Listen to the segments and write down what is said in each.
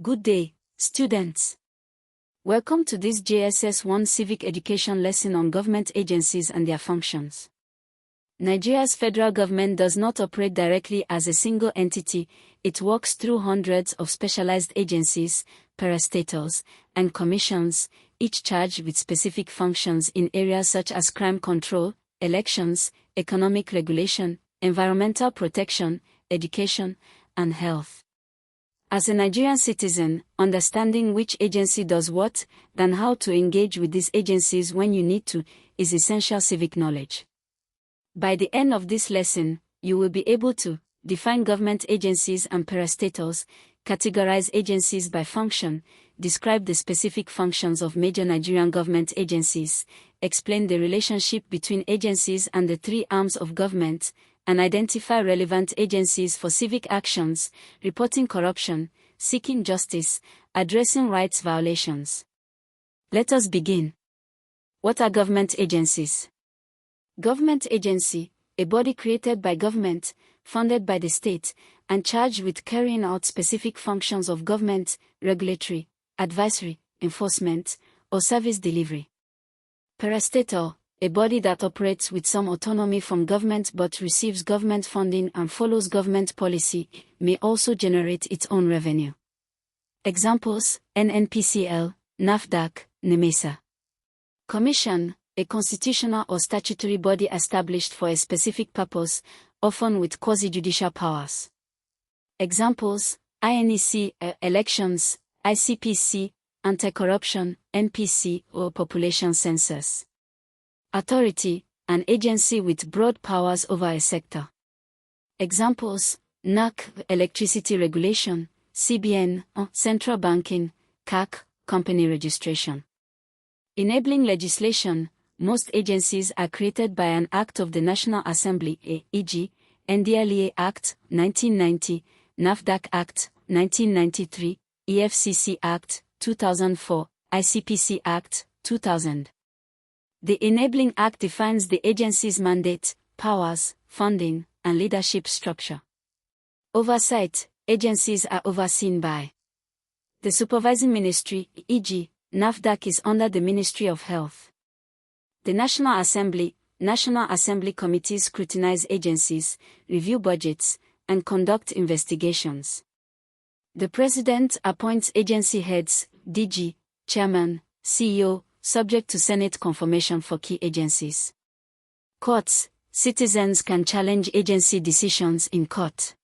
Good day, students. Welcome to this JSS 1 Civic Education lesson on government agencies and their functions. Nigeria's federal government does not operate directly as a single entity. It works through hundreds of specialized agencies, parastatals, and commissions, each charged with specific functions in areas such as crime control, elections, economic regulation, environmental protection, education, and health. As a Nigerian citizen, understanding which agency does what, and how to engage with these agencies when you need to, is essential civic knowledge. By the end of this lesson, you will be able to define government agencies and parastatals, categorize agencies by function, describe the specific functions of major Nigerian government agencies, explain the relationship between agencies and the three arms of government, and identify relevant agencies for civic actions, reporting corruption, seeking justice, addressing rights violations. Let us begin. What are government agencies? Government agency, a body created by government, funded by the state, and charged with carrying out specific functions of government, regulatory, advisory, enforcement, or service delivery. Parastatal, a body that operates with some autonomy from government but receives government funding and follows government policy, may also generate its own revenue. Examples: NNPCL, NAFDAC, NEMESA. Commission, a constitutional or statutory body established for a specific purpose, often with quasi-judicial powers. Examples: INEC, elections, ICPC, anti-corruption, NPC, or population census. Authority, an agency with broad powers over a sector. Examples: NAC, electricity regulation, CBN, central banking, CAC, company registration. Enabling legislation, most agencies are created by an act of the National Assembly, e.g., NDLEA Act, 1990, NAFDAC Act, 1993, EFCC Act, 2004, ICPC Act, 2000. The Enabling Act defines the agency's mandate, powers, funding, and leadership structure. Oversight, agencies are overseen by the Supervising Ministry, e.g., NAFDAC is under the Ministry of Health. The National Assembly committees scrutinize agencies, review budgets, and conduct investigations. The President appoints agency heads, DG, Chairman, CEO, subject to Senate confirmation for key agencies. Courts, citizens can challenge agency decisions in court.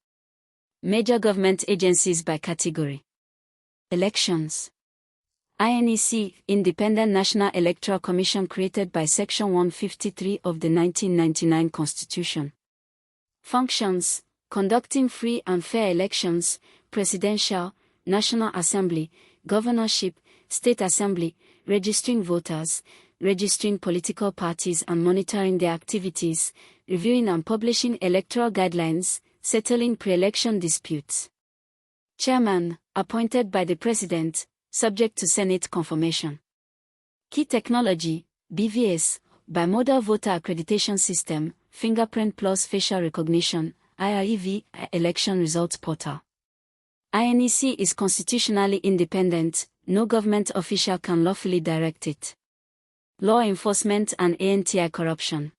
Major government agencies by category. Elections. INEC, Independent National Electoral Commission created by Section 153 of the 1999 Constitution. Functions: conducting free and fair elections, presidential, National Assembly, governorship, State Assembly, registering voters, registering political parties and monitoring their activities, reviewing and publishing electoral guidelines, settling pre-election disputes. Chairman, appointed by the President, subject to Senate confirmation. Key technology, BECE, Bimodal Voter Accreditation System, Fingerprint plus Facial Recognition, IREV, Election Results Portal. INEC is constitutionally independent. No government official can lawfully direct it. Law enforcement and anti-corruption.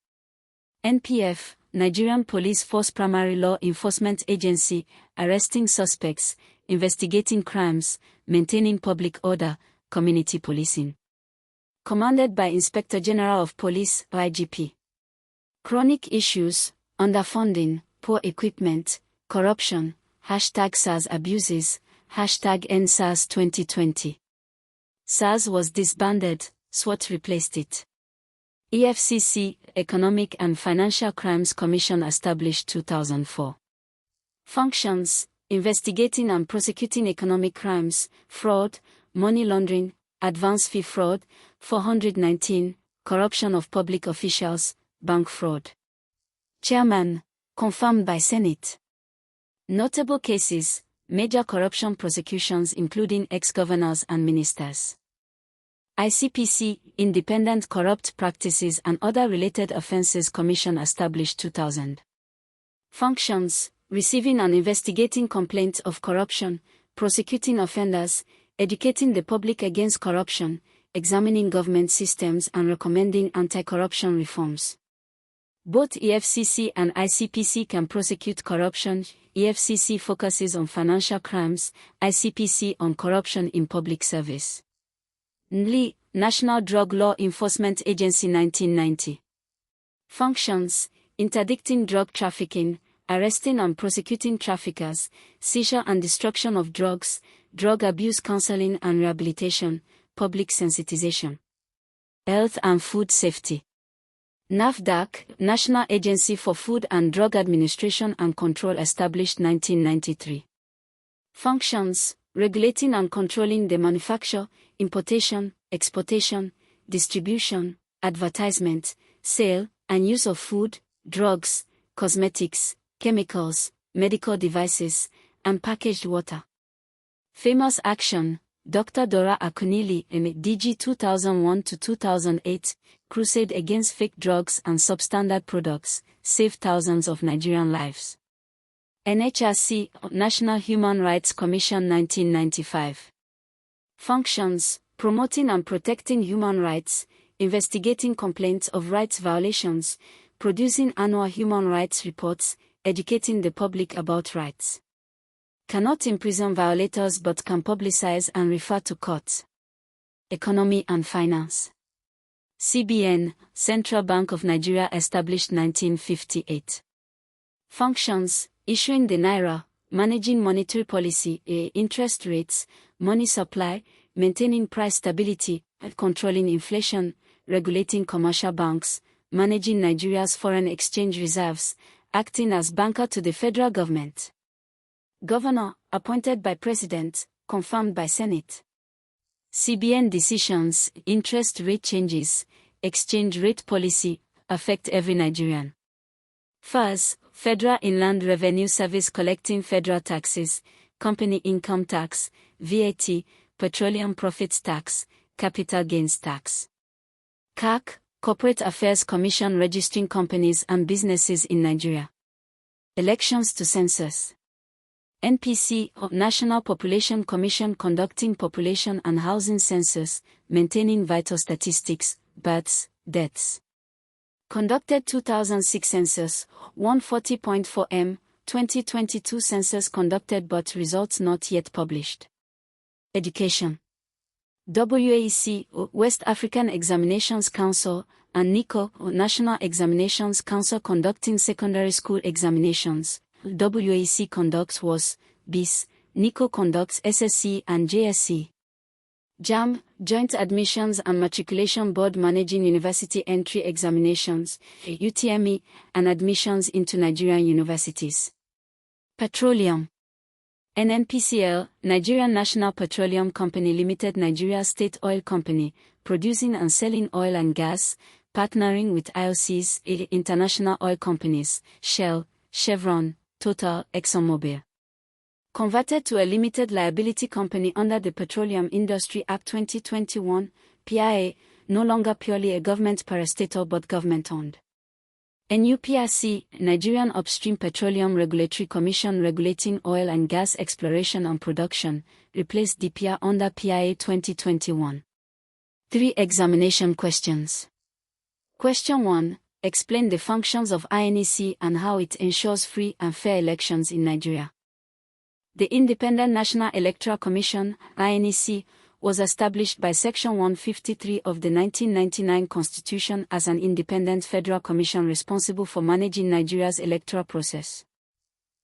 NPF, Nigerian Police Force Primary Law Enforcement Agency, arresting suspects, investigating crimes, maintaining public order, community policing. Commanded by Inspector General of Police, IGP. Chronic issues, underfunding, poor equipment, corruption, #SARS abuses, #EndSARS 2020. SARS was disbanded, SWAT replaced it. EFCC, Economic and Financial Crimes Commission established 2004. Functions: investigating and prosecuting economic crimes, fraud, money laundering, advance fee fraud, 419, corruption of public officials, bank fraud. Chairman, confirmed by Senate. Notable cases: major corruption prosecutions including ex-governors and ministers. ICPC, Independent Corrupt Practices and Other Related Offences Commission established 2000. Functions: receiving and investigating complaints of corruption, prosecuting offenders, educating the public against corruption, examining government systems and recommending anti-corruption reforms. Both EFCC and ICPC can prosecute corruption. EFCC focuses on financial crimes, ICPC on corruption in public service. NLE, National Drug Law Enforcement Agency 1990. Functions: interdicting drug trafficking, arresting and prosecuting traffickers, seizure and destruction of drugs, drug abuse counseling and rehabilitation, public sensitization. Health and food safety. NAFDAC, National Agency for Food and Drug Administration and Control, established 1993. Functions: regulating and controlling the manufacture, importation, exportation, distribution, advertisement, sale, and use of food, drugs, cosmetics, chemicals, medical devices, and packaged water. Famous action: Dr. Dora Akunyili in DG 2001-2008, Crusade Against Fake Drugs and Substandard Products, saved thousands of Nigerian lives. NHRC, National Human Rights Commission 1995. Functions: promoting and protecting human rights, investigating complaints of rights violations, producing annual human rights reports, educating the public about rights. Cannot imprison violators but can publicize and refer to courts. Economy and finance. CBN, Central Bank of Nigeria, established 1958. Functions: issuing the naira, managing monetary policy, interest rates, money supply, maintaining price stability, controlling inflation, regulating commercial banks, managing Nigeria's foreign exchange reserves, acting as banker to the federal government. Governor, appointed by President, confirmed by Senate. CBN decisions, interest rate changes, exchange rate policy, affect every Nigerian. FAS, Federal Inland Revenue Service, collecting federal taxes, company income tax, VAT, petroleum profits tax, capital gains tax. CAC, Corporate Affairs Commission, registering companies and businesses in Nigeria. Elections to census. NPC, National Population Commission, conducting population and housing census, maintaining vital statistics, births, deaths. Conducted 2006 census, 140.4 m, 2022 census conducted but results not yet published. Education. WAEC, West African Examinations Council, and NECO, National Examinations Council, conducting secondary school examinations. WAEC conducts WAEC, BECE, NECO conducts SSCE and JSS. JAM, Joint Admissions and Matriculation Board, managing university entry examinations, UTME, and admissions into Nigerian universities. Petroleum. NNPCL, Nigerian National Petroleum Company Limited, Nigeria State Oil Company, producing and selling oil and gas, partnering with IOCs, international oil companies, Shell, Chevron, Total, ExxonMobil. Converted to a limited liability company under the Petroleum Industry Act 2021, PIA, no longer purely a government parastatal but government-owned. NUPRC, Nigerian Upstream Petroleum Regulatory Commission, regulating oil and gas exploration and production, replaced DPR under PIA 2021. 3 examination questions. Question 1. Explain the functions of INEC and how it ensures free and fair elections in Nigeria. The Independent National Electoral Commission, INEC, was established by Section 153 of the 1999 Constitution as an independent federal commission responsible for managing Nigeria's electoral process.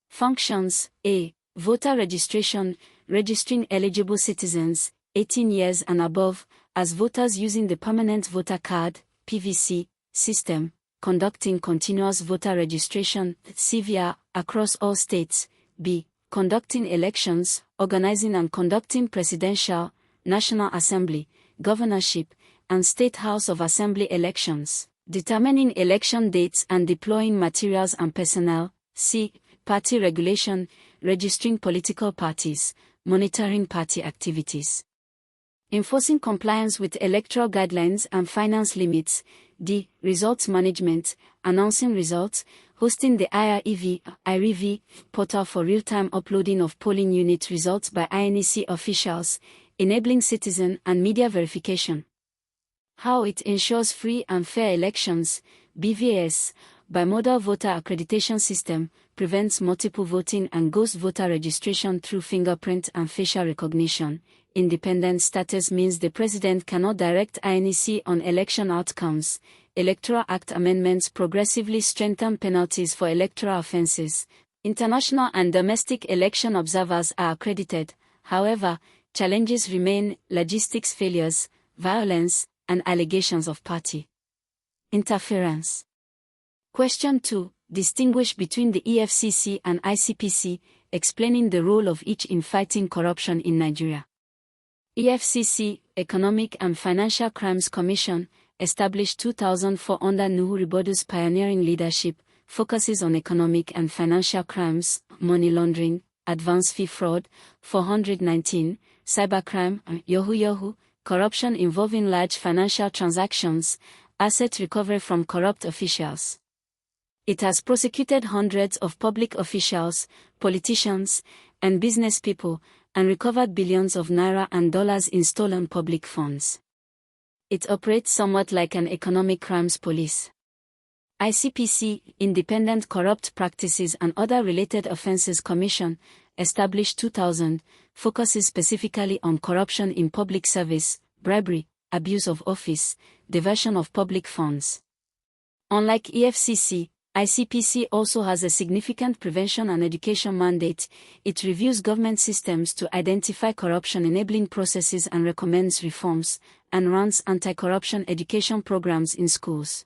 Functions: A. Voter registration, registering eligible citizens, 18 years and above, as voters using the Permanent Voter Card, PVC, system, conducting continuous voter registration, CVR, across all states. B. Conducting elections, organizing and conducting presidential, National Assembly, governorship, and State House of Assembly elections, determining election dates and deploying materials and personnel. C. Party regulation, registering political parties, monitoring party activities. Enforcing compliance with electoral guidelines and finance limits. D. Results management, announcing results, hosting the IREV portal for real-time uploading of polling unit results by INEC officials, enabling citizen and media verification. How it ensures free and fair elections, BECE, bimodal voter accreditation system, prevents multiple voting and ghost voter registration through fingerprint and facial recognition. Independent status means the president cannot direct INEC on election outcomes. Electoral Act amendments progressively strengthen penalties for electoral offenses. International and domestic election observers are accredited. However, challenges remain: logistics failures, violence, and allegations of party interference. Question 2. Distinguish between the EFCC and ICPC, explaining the role of each in fighting corruption in Nigeria. EFCC, Economic and Financial Crimes Commission, established 2004 under Nuhu Ribodu's pioneering leadership, focuses on economic and financial crimes, money laundering, advance fee fraud, 419, cybercrime, Yahoo, corruption involving large financial transactions, asset recovery from corrupt officials. It has prosecuted hundreds of public officials, politicians, and business people, and recovered billions of naira and dollars in stolen public funds. It operates somewhat like an economic crimes police. ICPC, Independent Corrupt Practices and Other Related Offences Commission, established 2000, focuses specifically on corruption in public service, bribery, abuse of office, diversion of public funds. Unlike EFCC, ICPC also has a significant prevention and education mandate. It reviews government systems to identify corruption enabling processes and recommends reforms, and runs anti-corruption education programs in schools.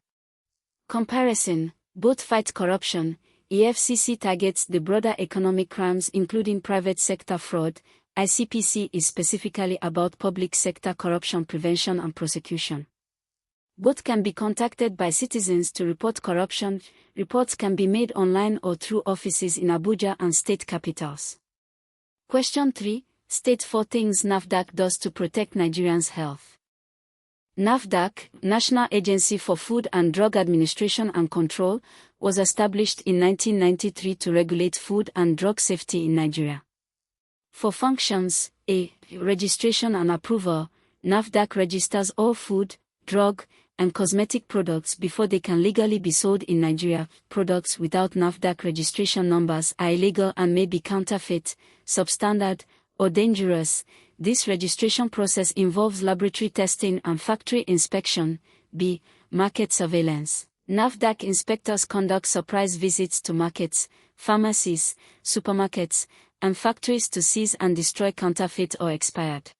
Comparison: both fight corruption. EFCC targets the broader economic crimes including private sector fraud. ICPC is specifically about public sector corruption prevention and prosecution. Both can be contacted by citizens to report corruption. Reports can be made online or through offices in Abuja and state capitals. Question 3. State 4 things NAFDAC does to protect Nigerians' health. NAFDAC, National Agency for Food and Drug Administration and Control, was established in 1993 to regulate food and drug safety in Nigeria. For functions: A. Registration and approval. NAFDAC registers all food, drug, and cosmetic products before they can legally be sold in Nigeria. Products without NAFDAC registration numbers are illegal and may be counterfeit, substandard, or dangerous. This registration process involves laboratory testing and factory inspection. B. Market surveillance. NAFDAC inspectors conduct surprise visits to markets, pharmacies, supermarkets, and factories to seize and destroy counterfeit or expired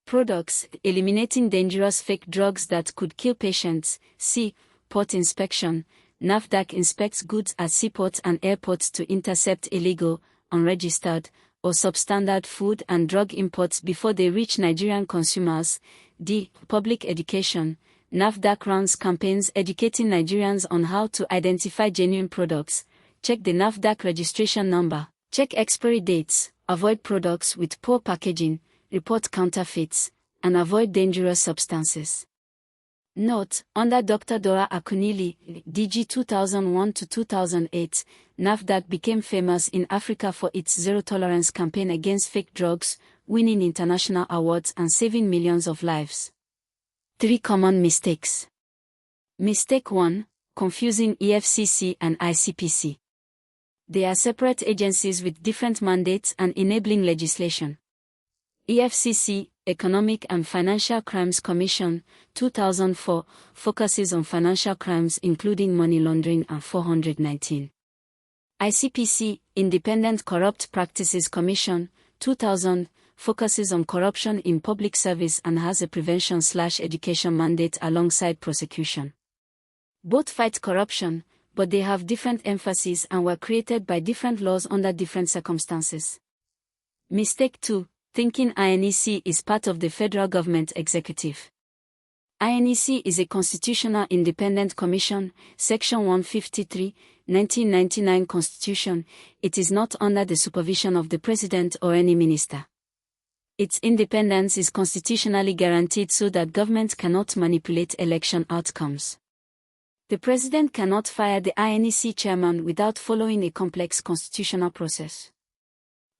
products, eliminating dangerous fake drugs that could kill patients. C. Port inspection. NAFDAC inspects goods at seaports and airports to intercept illegal, unregistered, or substandard food and drug imports before they reach Nigerian consumers. D. Public education. NAFDAC runs campaigns educating Nigerians on how to identify genuine products, check the NAFDAC registration number, check expiry dates, avoid products with poor packaging, report counterfeits, and avoid dangerous substances. Note: under Dr. Dora Akunili, DG 2001-2008, NAFDAC became famous in Africa for its zero-tolerance campaign against fake drugs, winning international awards and saving millions of lives. 3 common mistakes. Mistake 1: confusing EFCC and ICPC. They are separate agencies with different mandates and enabling legislation. EFCC, Economic and Financial Crimes Commission, 2004, focuses on financial crimes including money laundering and 419. ICPC, Independent Corrupt Practices Commission, 2000, focuses on corruption in public service and has a prevention/education mandate alongside prosecution. Both fight corruption, but they have different emphases and were created by different laws under different circumstances. Mistake 2: thinking INEC is part of the federal government executive. INEC is a constitutional independent commission, Section 153, 1999 Constitution. It is not under the supervision of the president or any minister. Its independence is constitutionally guaranteed so that government cannot manipulate election outcomes. The President cannot fire the INEC chairman without following a complex constitutional process.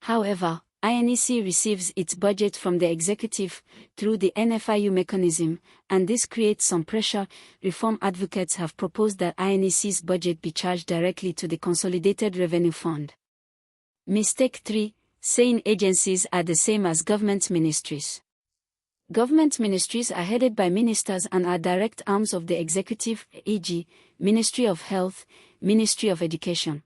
However, INEC receives its budget from the executive through the NFIU mechanism, and this creates some pressure. Reform advocates have proposed that INEC's budget be charged directly to the Consolidated Revenue Fund. Mistake 3. Saying agencies are the same as government ministries. Government ministries are headed by ministers and are direct arms of the executive, e.g., Ministry of Health, Ministry of Education.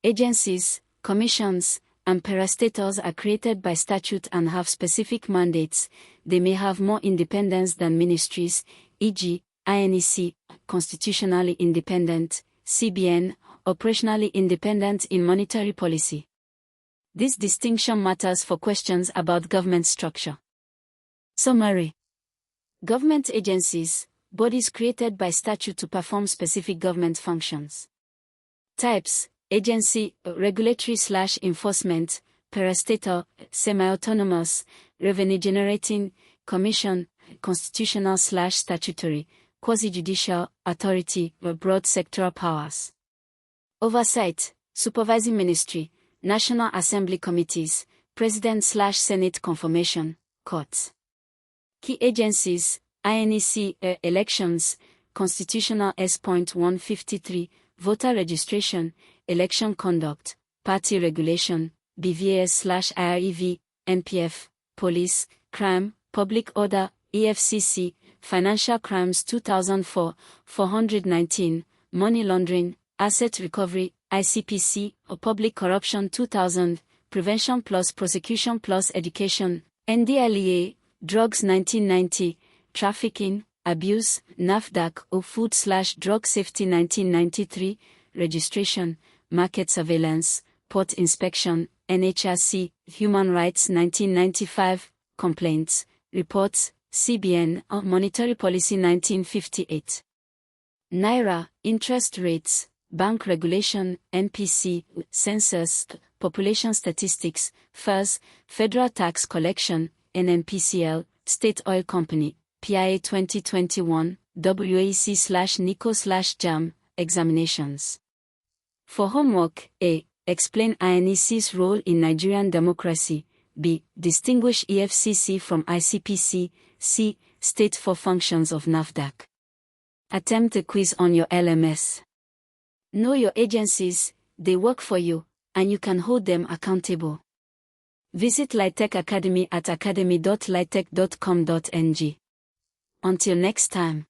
Agencies, commissions, and parastatals are created by statute and have specific mandates. They may have more independence than ministries, e.g., INEC, constitutionally independent, CBN, operationally independent in monetary policy. This distinction matters for questions about government structure. Summary. Government agencies, bodies created by statute to perform specific government functions. Types: agency, regulatory/enforcement, parastatal, semi-autonomous, revenue-generating, commission, constitutional/statutory, quasi-judicial, authority, broad sectoral powers. Oversight, supervising ministry, National Assembly committees, President/Senate confirmation, courts. Key agencies: INEC, elections, constitutional S.153, voter registration, election conduct, party regulation, BVAS/IREV, NPF, police, crime, public order, EFCC, financial crimes 2004, 419, money laundering, asset recovery, ICPC, or public corruption 2000, prevention plus prosecution plus education, NDLEA, drugs 1990, trafficking, abuse, NAFDAC or food/drug safety 1993, registration, market surveillance, port inspection, NHRC, human rights 1995, complaints, reports, CBN, or monetary policy 1958. Naira, interest rates, bank regulation, NPC, census, population statistics, FAS, federal tax collection, NNPCL, State Oil Company, PIA 2021, WAEC/NECO/JAM, examinations. For homework: A. Explain INEC's role in Nigerian democracy. B. Distinguish EFCC from ICPC. C. State 4 functions of NAFDAC. Attempt a quiz on your LMS. Know your agencies, they work for you, and you can hold them accountable. Visit Litech Academy at academy.litech.com.ng. Until next time.